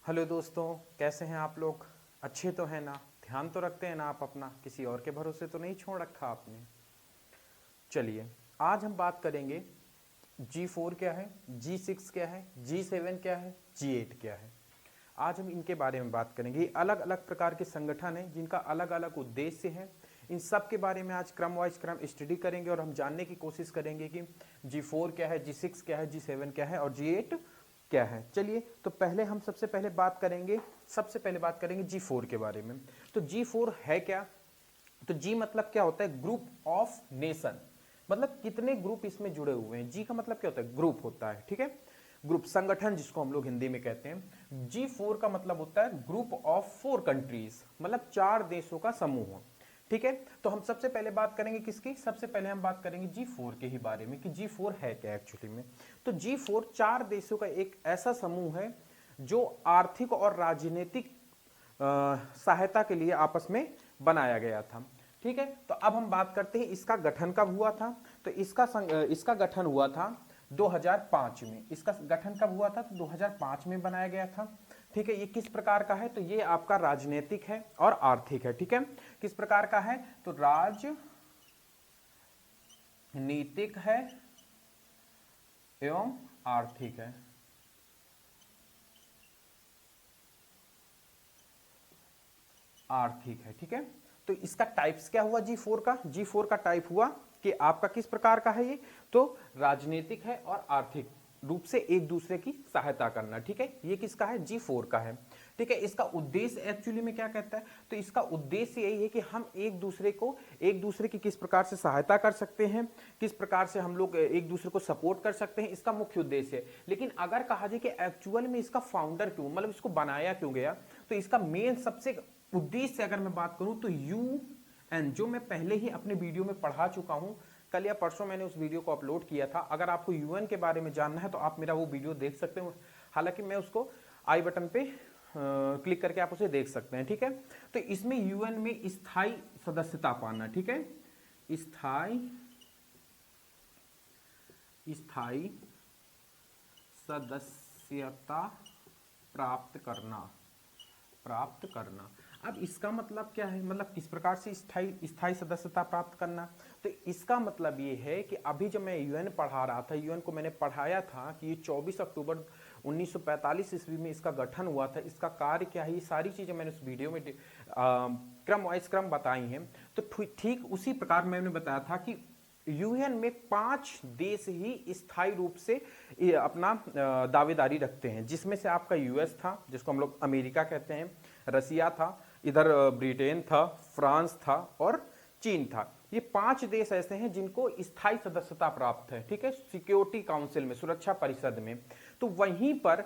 Hello दोस्तों, कैसे हैं आप लोग? अच्छे तो हैं ना? ध्यान तो रखते हैं ना आप अपना? किसी और के भरोसे तो नहीं छोड़ रखा आपने? चलिए, आज हम बात करेंगे G4 क्या है, G6 क्या है, G7 क्या है, G8 क्या है। आज हम इनके बारे में बात करेंगे। ये अलग अलग प्रकार के संगठन हैं जिनका अलग अलग उद्देश्य है। इन सब के बारे में आज क्रम वाइज क्रम स्टडी करेंगे और हम जानने की कोशिश करेंगे कि G4 क्या है, G6 क्या है, G7 क्या है और G8 क्या है। चलिए, तो पहले हम सबसे पहले बात करेंगे G4 के बारे में। तो G4 है क्या? तो जी मतलब क्या होता है? ग्रुप ऑफ नेशन, मतलब कितने ग्रुप इसमें जुड़े हुए हैं। जी का मतलब क्या होता है? ग्रुप होता है, ठीक है। ग्रुप, संगठन जिसको हम लोग हिंदी में कहते हैं। G4 का मतलब होता है ग्रुप ऑफ 4 कंट्रीज, मतलब 4 देशों का समूह, ठीक है। तो हम सबसे पहले बात करेंगे किसकी? सबसे पहले हम बात करेंगे G4 के ही बारे में कि G4 है क्या एक्चुअली में। तो G4 4 देशों का एक ऐसा समूह है जो आर्थिक और राजनीतिक सहायता के लिए आपस में बनाया गया था, ठीक है। तो अब हम बात करते हैं इसका गठन कब हुआ था। तो इसका गठन हुआ था 2005 में। इसका गठन कब हुआ था? तो 2005 में बनाया गया था, ठीक है। ये किस प्रकार का है? तो ये आपका राजनीतिक है और आर्थिक है, ठीक है। किस प्रकार का है? तो राजनीतिक है एवं आर्थिक है। आर्थिक है, ठीक है। तो इसका टाइप्स क्या हुआ G4 का टाइप हुआ कि आपका किस प्रकार का है ये? तो राजनीतिक है और आर्थिक रूप से एक दूसरे की सहायता करना, ठीक है। ये किसका है? G4 का है, ठीक है। इसका उद्देश्य एक्चुअली में क्या कहता है? तो इसका उद्देश्य यही है कि हम एक दूसरे की किस प्रकार से सहायता कर सकते हैं, किस प्रकार से हम लोग एक दूसरे को सपोर्ट कर सकते हैं, इसका मुख्य उद्देश्य है। लेकिन अगर कहा जाए कि एक्चुअल में इसका फाउंडर क्यों, मतलब इसको बनाया क्यों गया, तो इसका मेन सबसे उद्देश्य से अगर मैं बात करूं तो UN, जो मैं पहले ही अपने वीडियो में पढ़ा चुका हूं, कल या परसों मैंने उस वीडियो को अपलोड किया था। अगर आपको UN के बारे में जानना है तो आप मेरा वो वीडियो देख सकते हो। हालांकि मैं उसको आई बटन पे क्लिक करके आप उसे देख सकते हैं, ठीक है। तो इसमें UN में स्थायी सदस्यता पाना, ठीक है। स्थायी सदस्यता प्राप्त करना। अब इसका मतलब क्या है? मतलब किस प्रकार से स्थायी सदस्यता प्राप्त करना? तो इसका मतलब ये है कि अभी जब मैं UN पढ़ा रहा था, UN को मैंने पढ़ाया था कि ये 24 अक्टूबर 1945 ईस्वी में इसका गठन हुआ था। इसका कार्य क्या है, ये सारी चीजें मैंने उस वीडियो में क्रम वाइज क्रम बताई हैं। तो ठीक उसी प्रकार मैंने बताया था कि UN में 5 देश ही स्थायी रूप से अपना दावेदारी रखते हैं, जिसमें से आपका US था, जिसको हम लोग अमेरिका कहते हैं, रसिया था, इधर ब्रिटेन था, फ्रांस था और चीन था। ये 5 देश ऐसे हैं जिनको स्थायी सदस्यता प्राप्त है, ठीक है, सिक्योरिटी काउंसिल में, सुरक्षा परिषद में। तो वहीं पर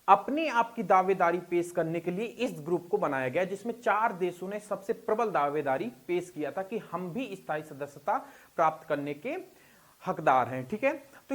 अपने आप की दावेदारी पेश करने के लिए इस ग्रुप को बनाया गया, जिसमें 4 देशों ने सबसे प्रबल दावेदारी पेश किया था कि हम भी स्थायी सदस्यता प्राप्त करने के हकदार हैं, ठीक है। तो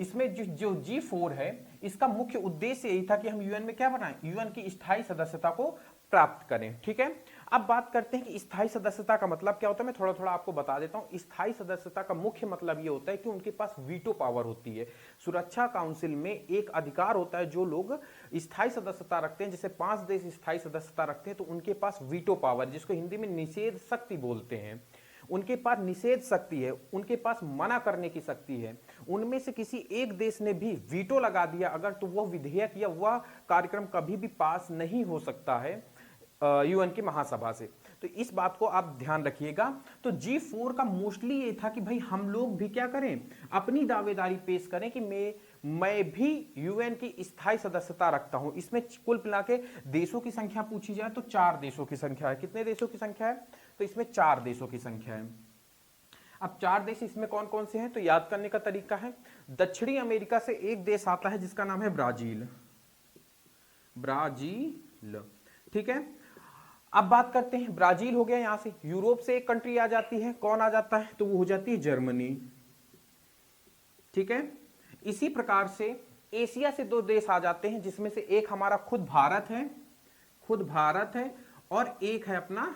इसमें जो G4 है, इसका मुख्य उद्देश्य यही था कि हम UN में क्या बनाएं? UN की स्थायी सदस्यता को प्राप्त करें, ठीक है। अब बात करते हैं कि स्थायी सदस्यता का मतलब क्या होता है। मैं थोड़ा थोड़ा आपको बता देता हूं। स्थायी सदस्यता का मुख्य मतलब ये होता है कि उनके पास वीटो पावर होती है। सुरक्षा काउंसिल में एक अधिकार होता है, जो लोग स्थायी सदस्यता रखते हैं, जैसे 5 देश स्थायी सदस्यता रखते हैं, तो उनके पास वीटो पावर, जिसको हिंदी में निषेध शक्ति बोलते हैं, उनके पास निषेध शक्ति है, उनके पास मना करने की शक्ति है। उनमें से किसी एक देश ने भी वीटो लगा दिया अगर, तो वह विधेयक या वह कार्यक्रम कभी भी पास नहीं हो सकता है UN की महासभा से। तो इस बात को आप ध्यान रखिएगा। तो G4 का मोस्टली ये था कि भाई हम लोग भी क्या करें, अपनी दावेदारी पेश करें कि मैं भी UN की स्थायी सदस्यता रखता हूं। इसमें कुल मिला के देशों की संख्या पूछी जाए तो 4 देशों की संख्या है। कितने देशों की संख्या है? तो इसमें 4 देशों की संख्या है। अब 4 देश इसमें कौन कौन से हैं? तो याद करने का तरीका है, दक्षिणी अमेरिका से एक देश आता है जिसका नाम है ब्राजील, ठीक है। अब बात करते हैं, ब्राजील हो गया। यहां से यूरोप से एक कंट्री आ जाती है, कौन आ जाता है? तो वो हो जाती है जर्मनी, ठीक है। इसी प्रकार से एशिया से 2 देश आ जाते हैं, जिसमें से एक हमारा खुद भारत है और एक है अपना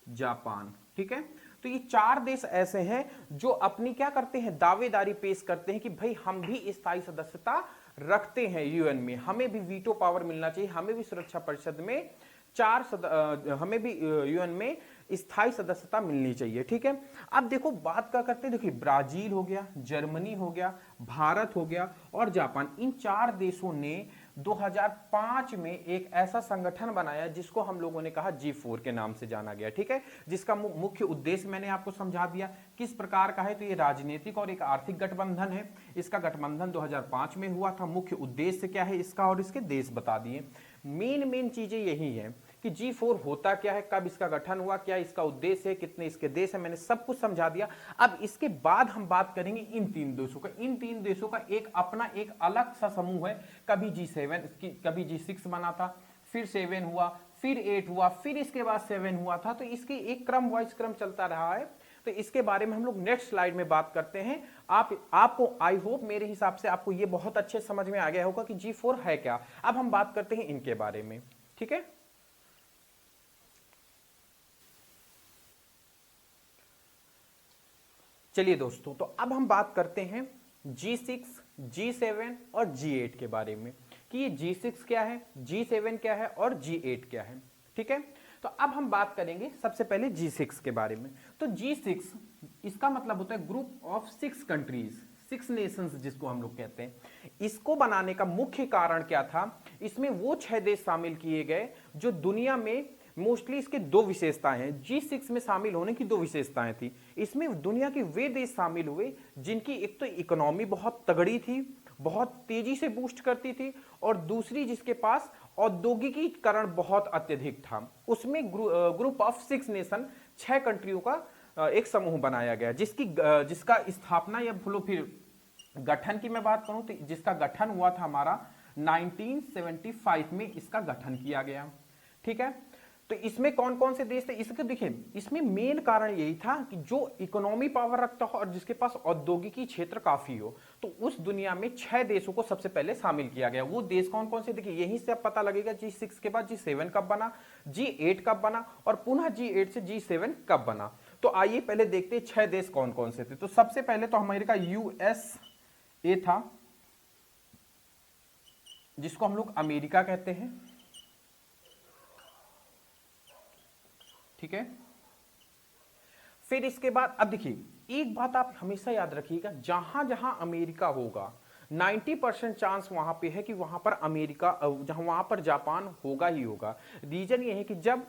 जापान, ठीक है। तो ये 4 देश ऐसे हैं जो अपनी क्या करते हैं, दावेदारी पेश करते हैं कि भाई हम भी स्थायी सदस्यता रखते हैं यूएन में, हमें भी वीटो पावर मिलना चाहिए, हमें भी सुरक्षा परिषद में हमें भी यूएन में स्थायी सदस्यता मिलनी चाहिए। ठीक है, अब देखो बात क्या करते हैं, देखिए ब्राजील हो गया, जर्मनी हो गया, भारत हो गया और जापान, इन 4 देशों ने 2005 में एक ऐसा संगठन बनाया जिसको हम लोगों ने कहा G4 के नाम से जाना गया। ठीक है, जिसका मुख्य उद्देश्य मैंने आपको समझा दिया किस प्रकार का है, तो ये राजनीतिक और एक आर्थिक गठबंधन है। इसका गठबंधन 2005 में हुआ था। मुख्य उद्देश्य क्या है इसका और इसके देश बता दिए। मेन चीजें यही है कि G4 होता क्या है, कब इसका गठन हुआ, क्या इसका उद्देश्य है, कितने इसके देश है, मैंने सब कुछ समझा दिया। अब इसके बाद हम बात करेंगे इन 3 देशों का। इन 3 देशों का एक अपना एक अलग सा समूह है। कभी G7, कभी G6 बना था, फिर 7 हुआ, फिर 8 हुआ, फिर इसके बाद 7 हुआ था। तो इसके एक क्रम वाइज क्रम चलता रहा है। तो इसके बारे में हम लोग नेक्स्ट स्लाइड में बात करते हैं। आपको आई होप मेरे हिसाब से आपको ये बहुत अच्छे समझ में आ गया होगा कि G4 है क्या। अब हम बात करते हैं इनके बारे में। ठीक है, चलिए दोस्तों, तो अब हम बात करते हैं G6, G7 और G8 के बारे में कि ये G6 क्या है, G7 क्या है और G8 क्या है। ठीक है, तो अब हम बात करेंगे सबसे पहले G6 के बारे में। तो G6 इसका मतलब होता है ग्रुप ऑफ 6 कंट्रीज, 6 नेशंस जिसको हम लोग कहते हैं। इसको बनाने का मुख्य कारण क्या था, इसमें वो 6 देश शामिल किए गए जो दुनिया में मोस्टली इसके 2 विशेषताएं हैं। G6 में शामिल होने की 2 विशेषताएं थी। इसमें दुनिया के वे देश शामिल हुए जिनकी एक तो इकोनॉमी बहुत तगड़ी थी, बहुत तेजी से बूस्ट करती थी, और दूसरी जिसके पास औद्योगिकीकरण बहुत अत्यधिक था। उसमें ग्रुप ऑफ 6 नेशन, 6 कंट्रियों का एक समूह बनाया गया जिसका स्थापना या बोलो फिर गठन की मैं बात करूं तो जिसका गठन हुआ था हमारा 1975 में इसका गठन किया गया। ठीक है, तो इसमें कौन कौन से देश थे, इसके देखिए इसमें मेन कारण यही था कि जो इकोनॉमी पावर रखता हो और जिसके पास औद्योगिकी क्षेत्र काफी हो, तो उस दुनिया में 6 देशों को सबसे पहले शामिल किया गया। वो देश कौन कौन से, देखिए यहीं से अब पता लगेगा G6 के बाद G7 कब बना, G8 कब बना और पुनः G8 से G7 कब बना। तो आइए पहले देखते हैं 6 देश कौन कौन से थे। तो सबसे पहले तो अमेरिका USA था, जिसको हम लोग अमेरिका कहते हैं। ठीक है, फिर इसके बाद अब देखिए एक बात आप हमेशा याद रखिएगा, जहां जहां अमेरिका होगा 90% चांस वहां पे है कि वहां पर वहां पर जापान होगा ही होगा। रीजन ये है कि जब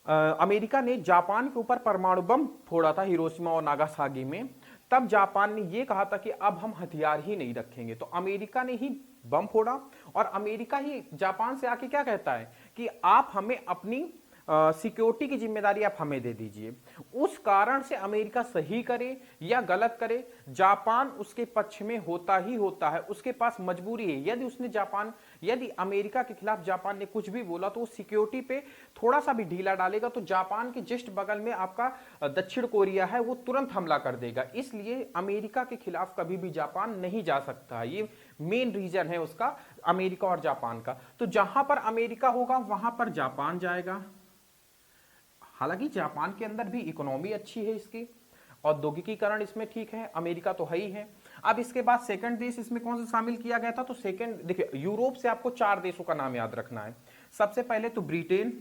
अमेरिका ने जापान के ऊपर परमाणु बम फोड़ा था हिरोशिमा और नागासाकी में, तब जापान ने यह कहा था कि अब हम हथियार ही नहीं रखेंगे। तो अमेरिका ने ही बम फोड़ा और अमेरिका ही जापान से आके क्या कहता है कि आप हमें अपनी सिक्योरिटी की जिम्मेदारी आप हमें दे दीजिए। उस कारण से अमेरिका सही करे या गलत करे, जापान उसके पक्ष में होता ही होता है। उसके पास मजबूरी है, यदि अमेरिका के खिलाफ जापान ने कुछ भी बोला तो वो सिक्योरिटी पे थोड़ा सा भी ढीला डालेगा तो जापान के जस्ट बगल में आपका दक्षिण कोरिया है, वो तुरंत हमला कर देगा। इसलिए अमेरिका के खिलाफ कभी भी जापान नहीं जा सकता। ये मेन रीजन है उसका, अमेरिका और जापान का। तो जहां पर अमेरिका होगा वहां पर जापान जाएगा। हालांकि जापान के अंदर भी इकोनॉमी अच्छी है, इसकी औद्योगिकीकरण इसमें ठीक है, अमेरिका तो है ही है। अब इसके बाद सेकंड देश इसमें कौन सा शामिल किया गया था, तो सेकंड देखिए यूरोप से आपको 4 देशों का नाम याद रखना है। सबसे पहले तो ब्रिटेन।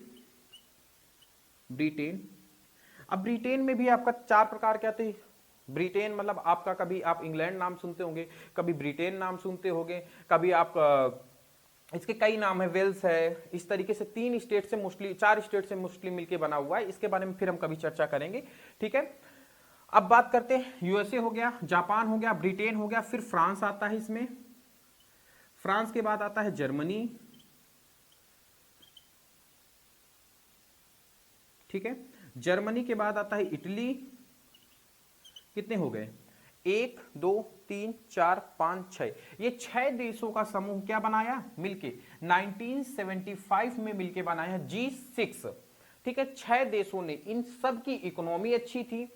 अब ब्रिटेन में भी आपका 4 प्रकार के आते हैं। ब्रिटेन मतलब आपका, कभी आप इंग्लैंड नाम सुनते होंगे, कभी ब्रिटेन नाम सुनते होंगे, कभी आप इसके कई नाम है, वेल्स है। इस तरीके से 4 स्टेट से मोस्टली मिलके बना हुआ है। इसके बारे में फिर हम कभी चर्चा करेंगे। ठीक है, अब बात करते हैं यूएसए हो गया, जापान हो गया, ब्रिटेन हो गया, फिर फ्रांस आता है इसमें। फ्रांस के बाद आता है जर्मनी। ठीक है, जर्मनी के बाद आता है इटली। कितने हो गए, 1 2 3 4 5 6, ये 6 देशों का समूह क्या बनाया मिलके 1975 में मिलके बनाया G6। ठीक है, 6 देशों ने, इन सब की इकोनॉमी अच्छी थी,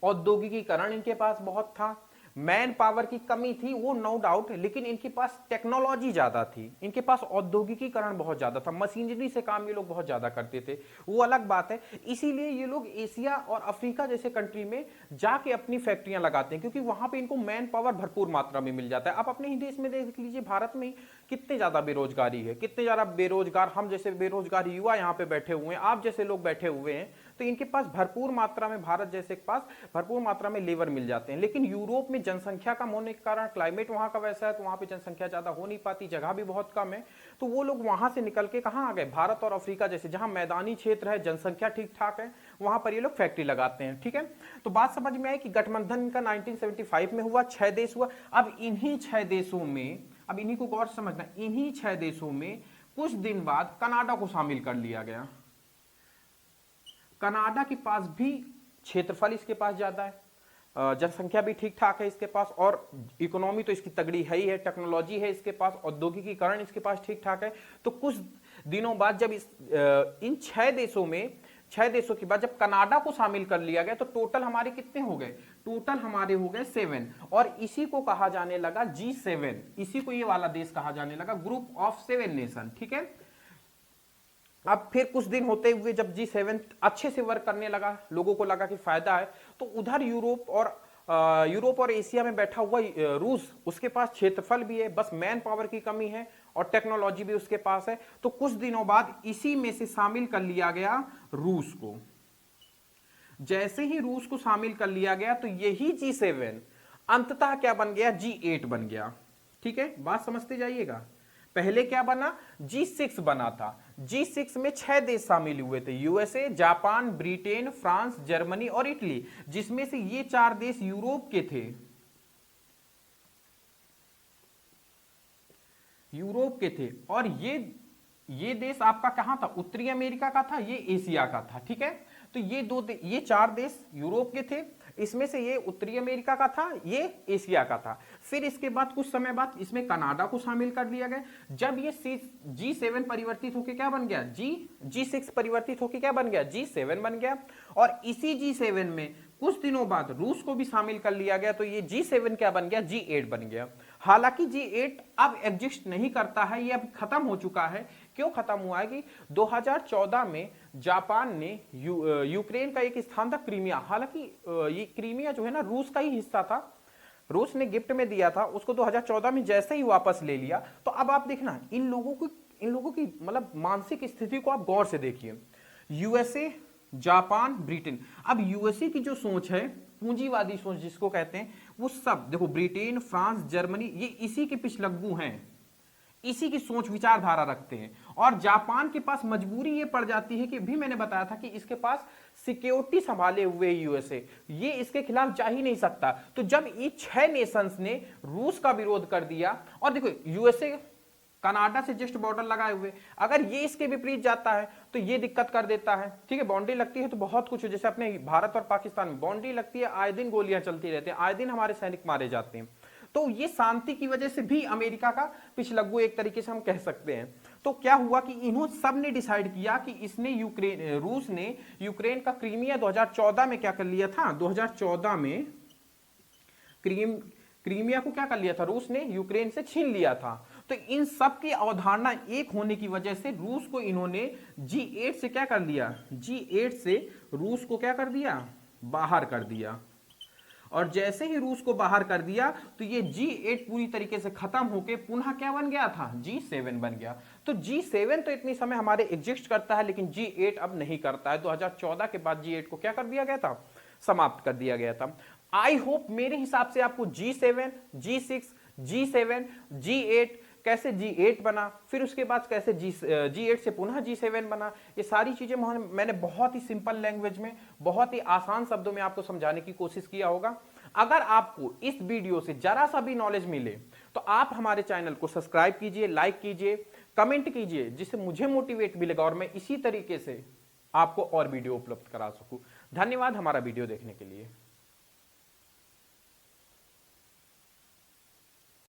औद्योगिकीकरण इनके पास बहुत था, मैन पावर की कमी थी वो नो डाउट, लेकिन इनके पास टेक्नोलॉजी ज्यादा थी, इनके पास औद्योगिकीकरण बहुत ज्यादा था, मशीनरी से काम ये लोग बहुत ज्यादा करते थे, वो अलग बात है। इसीलिए ये लोग एशिया और अफ्रीका जैसे कंट्री में जाके अपनी फैक्ट्रियां लगाते हैं, क्योंकि वहां पे इनको मैन पावर भरपूर मात्रा में मिल जाता है। आप अपने ही देश में देख लीजिए, भारत में कितने ज्यादा बेरोजगारी है, कितने ज्यादा बेरोजगार, हम जैसे बेरोजगार युवा यहाँ पे बैठे हुए हैं, आप जैसे लोग बैठे हुए हैं, तो इनके पास भरपूर मात्रा में, भारत जैसे के पास भरपूर मात्रा में लेबर मिल जाते हैं। लेकिन यूरोप में जनसंख्या कम होने के कारण, क्लाइमेट वहां का वैसा है, तो वहां पे जनसंख्या ज्यादा हो नहीं पाती, जगह भी बहुत कम है, तो वो लोग वहां से निकल के कहां आ गए, भारत और अफ्रीका जैसे जहां मैदानी क्षेत्र है, जनसंख्या ठीक ठाक है, वहां पर ये लोग फैक्ट्री लगाते हैं। ठीक है, तो बात समझ में आई कि गठबंधन का 1975 में हुआ, 6 देश हुआ। अब इन्हीं 6 देशों में, अब इन्हीं को गौर से समझना, इन्हीं 6 देशों में कुछ दिन बाद कनाडा को शामिल कर लिया गया। कनाडा के पास भी क्षेत्रफल इसके पास ज्यादा है, जनसंख्या भी ठीक ठाक है इसके पास, और इकोनॉमी तो इसकी तगड़ी है ही है, टेक्नोलॉजी है इसके पास, औद्योगिकीकरण इसके पास ठीक ठाक है। तो कुछ दिनों बाद जब इन 6 देशों के बाद जब कनाडा को शामिल कर लिया गया, तो टोटल हमारे कितने हो गए, टोटल हमारे हो गए 7, और इसी को कहा जाने लगा G7, इसी को ये वाला देश कहा जाने लगा, ग्रुप ऑफ 7 नेशन। ठीक है, अब फिर कुछ दिन होते हुए जब G7 अच्छे से वर्क करने लगा, लोगों को लगा कि फायदा है, तो उधर यूरोप और एशिया में बैठा हुआ रूस, उसके पास क्षेत्रफल भी है, बस मैन पावर की कमी है और टेक्नोलॉजी भी उसके पास है। तो कुछ दिनों बाद इसी में से शामिल कर लिया गया रूस को। जैसे ही रूस को शामिल कर लिया गया, तो यही G7 अंततः क्या बन गया, G8 बन गया। ठीक है, बात समझते जाइएगा। पहले क्या बना, G6 बना था। G6 में 6 देश शामिल हुए थे, USA, Japan, Britain, France, Germany और इटली, जिसमें से ये 4 देश यूरोप के थे, और ये देश आपका कहां था, उत्तरी अमेरिका का था, ये एशिया का था। ठीक है, तो ये 4 देश यूरोप के थे, इसमें से ये उत्तरी अमेरिका का था, ये एशिया का था। फिर इसके बाद कुछ समय बाद इसमें कनाडा को शामिल कर लिया गया। जब ये G7 परिवर्तित होकर क्या बन गया, G6 परिवर्तित होकर क्या बन गया, G7 बन गया। और इसी G7 में कुछ दिनों बाद रूस को भी शामिल कर लिया गया, तो ये G7 क्या बन गया, G8 बन गया। हालांकि G8 अब एग्जिस्ट नहीं करता है, ये अब खत्म हो चुका है। क्यों खत्म हुआ है कि 2014 में जापान ने यूक्रेन का एक स्थान था क्रीमिया, हालांकि ये क्रीमिया जो है ना रूस का ही हिस्सा था, रूस ने गिफ्ट में दिया था उसको, 2014 में जैसे ही वापस ले लिया। तो अब आप देखना इन लोगों की मतलब मानसिक स्थिति को आप गौर से देखिए, यूएसए, जापान, ब्रिटेन। अब यूएसए की जो सोच है, पूंजीवादी सोच जिसको कहते हैं, वो सब देखो, ब्रिटेन, फ्रांस, जर्मनी, ये इसी के पिछलग्गू हैं, इसी की सोच विचारधारा रखते हैं। और जापान के पास मजबूरी ये पड़ जाती है कि भी मैंने बताया था कि इसके पास सिक्योरिटी संभाले हुए यूएसए, ये इसके खिलाफ जा ही नहीं सकता। तो जब ये 6 नेशंस ने रूस का विरोध कर दिया, और देखो यूएसए कनाडा से जस्ट बॉर्डर लगाए हुए, अगर ये इसके विपरीत जाता है तो ये दिक्कत कर देता है। ठीक है, बाउंड्री लगती है तो बहुत कुछ, जैसे अपने भारत और पाकिस्तान में बाउंड्री लगती है, आए दिन गोलियां चलती रहती हैं, आए दिन हमारे सैनिक मारे जाते हैं। तो ये शांति की वजह से भी अमेरिका का पिछलग्गू एक तरीके से हम कह सकते हैं। तो क्या हुआ कि इन्हों सब ने डिसाइड किया कि रूस ने यूक्रेन का क्रीमिया 2014 में क्या कर लिया था, 2014 में क्रीमिया को क्या कर लिया था, रूस ने यूक्रेन से छीन लिया था। तो इन सब की अवधारणा एक होने की वजह से रूस को इन्होंने G8 से क्या कर दिया, G8 से रूस को क्या कर दिया, बाहर कर दिया। और जैसे ही रूस को बाहर कर दिया, तो ये G8 पूरी तरीके से खत्म होके पुनः क्या बन गया था, G7 बन गया। तो G7 तो इतनी समय हमारे एग्जिस्ट करता है, लेकिन G8 अब नहीं करता है। 2014 के बाद G8 को क्या कर दिया गया था, समाप्त कर दिया गया था। आई होप मेरे हिसाब से आपको G7, G6, G7, G8, कैसे G8 बना, फिर उसके बाद कैसे G8 से पुनः G7 बना, ये सारी चीजें मैंने बहुत ही सिंपल लैंग्वेज में, बहुत ही आसान शब्दों में आपको समझाने की कोशिश किया होगा। अगर आपको इस वीडियो से जरा सा भी नॉलेज मिले तो आप हमारे चैनल को सब्सक्राइब कीजिए, लाइक कीजिए, कमेंट कीजिए, जिससे मुझे मोटिवेट मिलेगा और मैं इसी तरीके से आपको और वीडियो उपलब्ध करा सकूं। धन्यवाद हमारा वीडियो देखने के लिए।